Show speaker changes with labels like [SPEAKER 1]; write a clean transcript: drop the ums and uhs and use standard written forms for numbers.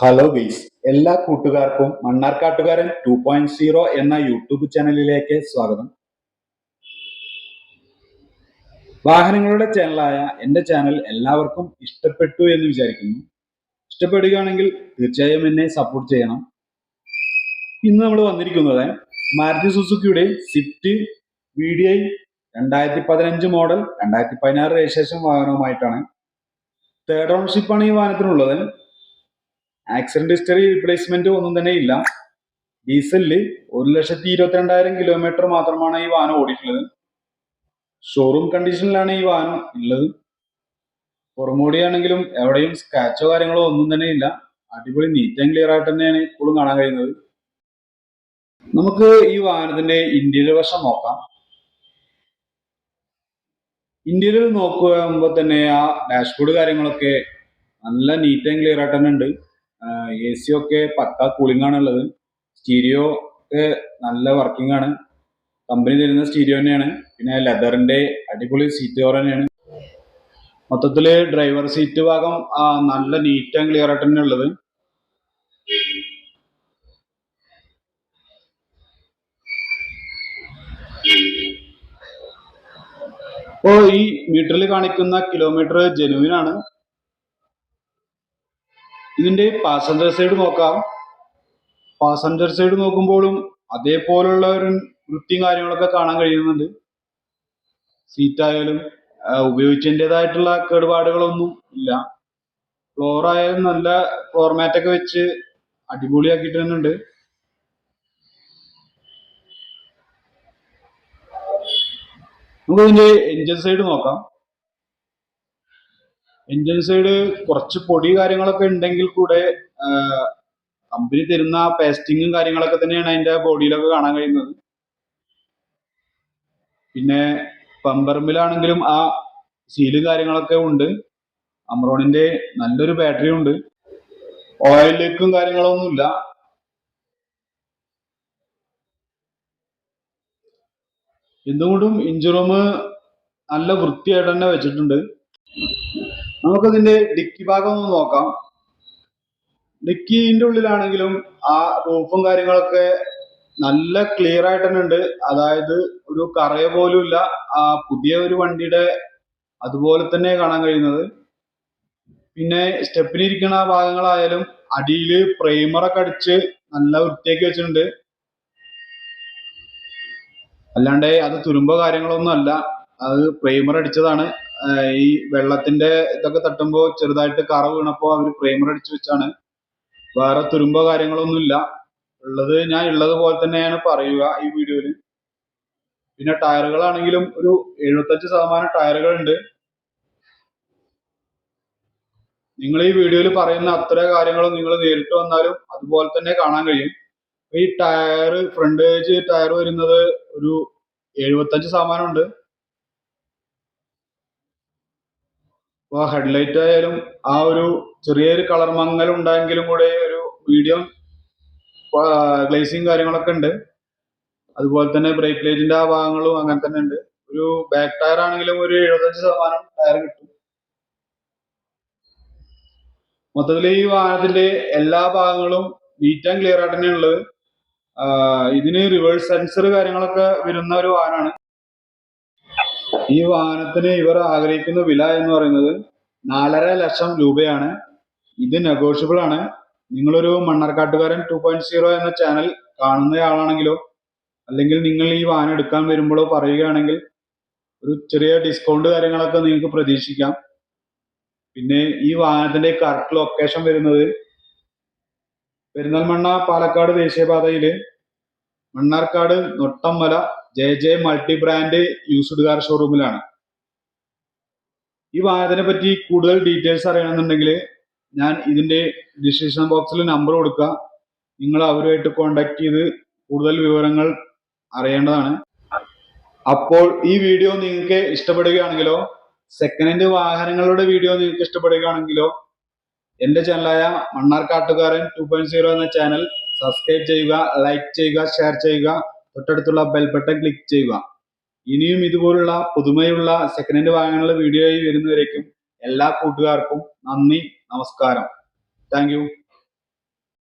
[SPEAKER 1] Hello guys, എല്ലാ കൂട്ടുകാർക്കും മണ്ണാർക്കാട്ടുകാരൻ 2.0 എന്ന യൂട്യൂബ് ചാനലിലേക്ക് സ്വാഗതം. വാഹനങ്ങളുടെ ചാനലായ എൻ്റെ ചാനൽ എല്ലാവർക്കും ഇഷ്ടപ്പെട്ടു എന്ന് വിചാരിക്കുന്നു. ഇഷ്ടപ്പെടുകയാണെങ്കിൽ തീർച്ചയായും എന്നെ സപ്പോർട്ട് ചെയ്യണം. ഇന്ന് നമ്മൾ വന്നിരിക്കുന്നത് മാരുതി സുസുക്കിയുടെ സ്വിഫ്റ്റ് VDI 2015 മോഡൽ 2016 രജിസ്ട്രേഷൻ വാഹനവുമായിട്ടാണ്. തേർഡ് ഓണർഷിപ്പാണ് ഈ വാഹനത്തിനുള്ളത്. ആക്സിഡന്റ് ഹിസ്റ്ററി റീപ്ലേസ്മെന്റ് ഒന്നും തന്നെ ഇല്ല. ഡീസലില് 1,22,000 കിലോമീറ്റർ മാത്രമാണ് ഈ വാഹനം ഓടിയിട്ടുള്ളത്. ഷോറൂം കണ്ടീഷനിലാണ് ഈ വാഹനം ഉള്ളത്. പുറമോടിയാണെങ്കിലും എവിടെയും സ്ക്രാച്ചോ കാര്യങ്ങളോ ഒന്നും തന്നെ ഇല്ല. അടിപൊളി നീറ്റ് ആൻഡ് ക്ലിയർ ആയിട്ട് തന്നെയാണ് ഇപ്പോഴും കാണാൻ കഴിയുന്നത്. നമുക്ക് ഈ വാഹനത്തിന്റെ ഇന്റീരിയർ വശം നോക്കാം. ഇന്റീരിയർ നോക്കുമ്പോൾ തന്നെ ആ ഡാഷ്ബോർഡ് കാര്യങ്ങളൊക്കെ നല്ല നീറ്റ് ആൻഡ് ക്ലിയർ ആയിട്ട് തന്നെ ഉണ്ട്. AC ഒക്കെ പക്ക കൂളിംഗ് ആണ് ഉള്ളത്. സ്റ്റീരിയോ ഒക്കെ നല്ല വർക്കിംഗ് ആണ്. കമ്പനി തരുന്ന സ്റ്റീരിയോ തന്നെയാണ്. പിന്നെ ലെതറിന്റെ അടിപൊളി സീറ്റ് കവർ തന്നെയാണ്. മൊത്തത്തില് ഡ്രൈവർ സീറ്റ് ഭാഗം നല്ല നീറ്റ് ആൻഡ് ക്ലിയർ ആയിട്ട് തന്നെ ഉള്ളത്. ഇപ്പോ ഈ മീറ്ററിൽ കാണിക്കുന്ന കിലോമീറ്റർ ജെനുവിൻ ആണ്. ഇതിന്റെ പാസഞ്ചർ സൈഡ് നോക്കാം. പാസഞ്ചർ സൈഡ് നോക്കുമ്പോഴും അതേപോലുള്ള ഒരു വൃത്തിയും കാര്യങ്ങളൊക്കെ കാണാൻ കഴിയുന്നുണ്ട്. സീറ്റായാലും ഉപയോഗിച്ചതിൻ്റെതായിട്ടുള്ള കേടുപാടുകളൊന്നും ഇല്ല. ഫ്ലോർ ആയാലും നല്ല ഫ്ലോർ ഒക്കെ വെച്ച് അടിപൊളിയാക്കിയിട്ട് തന്നെ ഉണ്ട്. നമുക്ക് ഇതിന്റെ എൻജിൻ സൈഡ് നോക്കാം. എൻജിൻ സൈഡ് കുറച്ച് പൊടി കാര്യങ്ങളൊക്കെ ഉണ്ടെങ്കിൽ കൂടെ കമ്പനി തരുന്ന പേസ്റ്റിങ്ങും കാര്യങ്ങളൊക്കെ തന്നെയാണ് അതിന്റെ ബോഡിയിലൊക്കെ കാണാൻ കഴിയുന്നത്. പിന്നെ പമ്പർമിലാണെങ്കിലും ആ സീലും കാര്യങ്ങളൊക്കെ ഉണ്ട്. അമ്രോണിന്റെ നല്ലൊരു ബാറ്ററി ഉണ്ട്. ഓയിൽ ലീക്കും കാര്യങ്ങളൊന്നുമില്ല. എന്തുകൊണ്ടും ഇഞ്ചിൻ റൂം നല്ല വൃത്തിയായിട്ട് തന്നെ വെച്ചിട്ടുണ്ട്. നമുക്കതിന്റെ ഡിക്കി ഭാഗം ഒന്ന് നോക്കാം. ഡിക്കിന്റെ ഉള്ളിലാണെങ്കിലും ആ റൂഫും കാര്യങ്ങളൊക്കെ നല്ല ക്ലിയർ ആയിട്ട് തന്നെ ഉണ്ട്. അതായത് ഒരു കറയ പോലും ഇല്ല. പുതിയ ഒരു വണ്ടിയുടെ അതുപോലെ തന്നെ കാണാൻ കഴിയുന്നത്. പിന്നെ സ്റ്റെപ്പിനിരിക്കുന്ന ഭാഗങ്ങളായാലും അടിയിൽ പ്രൈമറൊക്കെ അടിച്ച് നല്ല വൃത്തിയാക്കി വെച്ചിട്ടുണ്ട്. അല്ലാണ്ട് അത് തുരുമ്പോ കാര്യങ്ങളൊന്നും അല്ല. അത് പ്രൈമർ അടിച്ചതാണ്. ഈ വെള്ളത്തിന്റെ ഇതൊക്കെ തട്ടുമ്പോൾ ചെറുതായിട്ട് കറ വീണപ്പോ അവര് പ്രൈമർ അടിച്ചു വെച്ചാണ്. വേറെ തുരുമ്പോ കാര്യങ്ങളൊന്നും ഇല്ല. ഉള്ളത് ഞാൻ ഉള്ളത് പോലെ തന്നെയാണ് പറയുക ഈ വീഡിയോയിൽ. പിന്നെ ടയറുകളാണെങ്കിലും ഒരു 75% ടയറുകൾ ഉണ്ട്. നിങ്ങൾ ഈ വീഡിയോയിൽ പറയുന്ന അത്ര കാര്യങ്ങളും നിങ്ങൾ നേരിട്ട് വന്നാലും അതുപോലെ തന്നെ കാണാൻ കഴിയും. ഈ ടയർ ഫ്രണ്ട് ഏജ് ടയർ വരുന്നത് ഒരു 75% ഉണ്ട്. അപ്പോൾ ഹെഡ്ലൈറ്റ് ആയാലും ആ ഒരു ചെറിയൊരു കളർ മങ്ങൽ ഉണ്ടായെങ്കിലും കൂടെ ഒരു മീഡിയം ഗ്ലേസിങ് കാര്യങ്ങളൊക്കെ ഉണ്ട്. അതുപോലെ തന്നെ ബ്രേക്ക് ലൈറ്റിന്റെ ആ ഭാഗങ്ങളും അങ്ങനെ തന്നെ ഉണ്ട്. ഒരു ബാക്ക് ടയർ ആണെങ്കിലും ഒരു 75% ടയർ കിട്ടും. മൊത്തത്തിൽ ഈ വാഹനത്തിന്റെ എല്ലാ ഭാഗങ്ങളും നീറ്റ് ആൻഡ് ക്ലിയർ ആയിട്ട് തന്നെ ഉള്ളത്. ഇതിന് റിവേഴ്സ് സെൻസർ കാര്യങ്ങളൊക്കെ വരുന്ന ഒരു വാഹനമാണ്. ഈ വാഹനത്തിന് ഇവർ ആഗ്രഹിക്കുന്ന വില എന്ന് പറയുന്നത് 4.5 ലക്ഷം രൂപയാണ്. ഇത് നെഗോഷ്യബിൾ ആണ്. നിങ്ങളൊരു മണ്ണാർക്കാട്ടുകാരൻ 2.0 എന്ന ചാനൽ കാണുന്നയാളാണെങ്കിലോ അല്ലെങ്കിൽ നിങ്ങൾ ഈ വാഹനം എടുക്കാൻ വരുമ്പോഴോ പറയുകയാണെങ്കിൽ ഒരു ചെറിയ ഡിസ്കൗണ്ട് കാര്യങ്ങളൊക്കെ നിങ്ങൾക്ക് പ്രതീക്ഷിക്കാം. പിന്നെ ഈ വാഹനത്തിന്റെ കറക്റ്റ് ലൊക്കേഷൻ വരുന്നത് പെരിന്തൽമണ്ണ പാലക്കാട് ദേശീയപാതയില് Mannarkkad Nottammala JJ multi brand used car ഷോറൂമിലാണ്. ഈ വാഹനത്തിനെ പറ്റി കൂടുതൽ ഡീറ്റെയിൽസ് അറിയണമെന്നുണ്ടെങ്കിൽ ഞാൻ ഇതിന്റെ ഡിസ്ക്രിപ്ഷൻ ബോക്സിൽ നമ്പർ കൊടുക്കുക. നിങ്ങൾ അവരുമായിട്ട് കോണ്ടാക്ട് ചെയ്ത് കൂടുതൽ വിവരങ്ങൾ അറിയേണ്ടതാണ്. അപ്പോൾ ഈ വീഡിയോ നിങ്ങൾക്ക് ഇഷ്ടപ്പെടുകയാണെങ്കിലോ സെക്കൻഡ് ഹാൻഡ് വാഹനങ്ങളുടെ വീഡിയോ നിങ്ങൾക്ക് ഇഷ്ടപ്പെടുകയാണെങ്കിലോ എൻ്റെ ചാനലായ മണ്ണാർക്കാട്ടുകാരൻ 2.0 എന്ന ചാനൽ സബ്സ്ക്രൈബ് ചെയ്യുക, ലൈക്ക് ചെയ്യുക, ഷെയർ ചെയ്യുക, തൊട്ടടുത്തുള്ള ബെൽ ബട്ടൺ ക്ലിക്ക് ചെയ്യുക. ഇനിയും ഇതുപോലുള്ള പുതുമയുള്ള സെക്കൻഡ് ഹാൻഡ് വാഹനങ്ങളുടെ വീഡിയോയിൽ വരുന്നവരേക്കും എല്ലാ കൂട്ടുകാർക്കും നന്ദി, നമസ്കാരം. Thank you.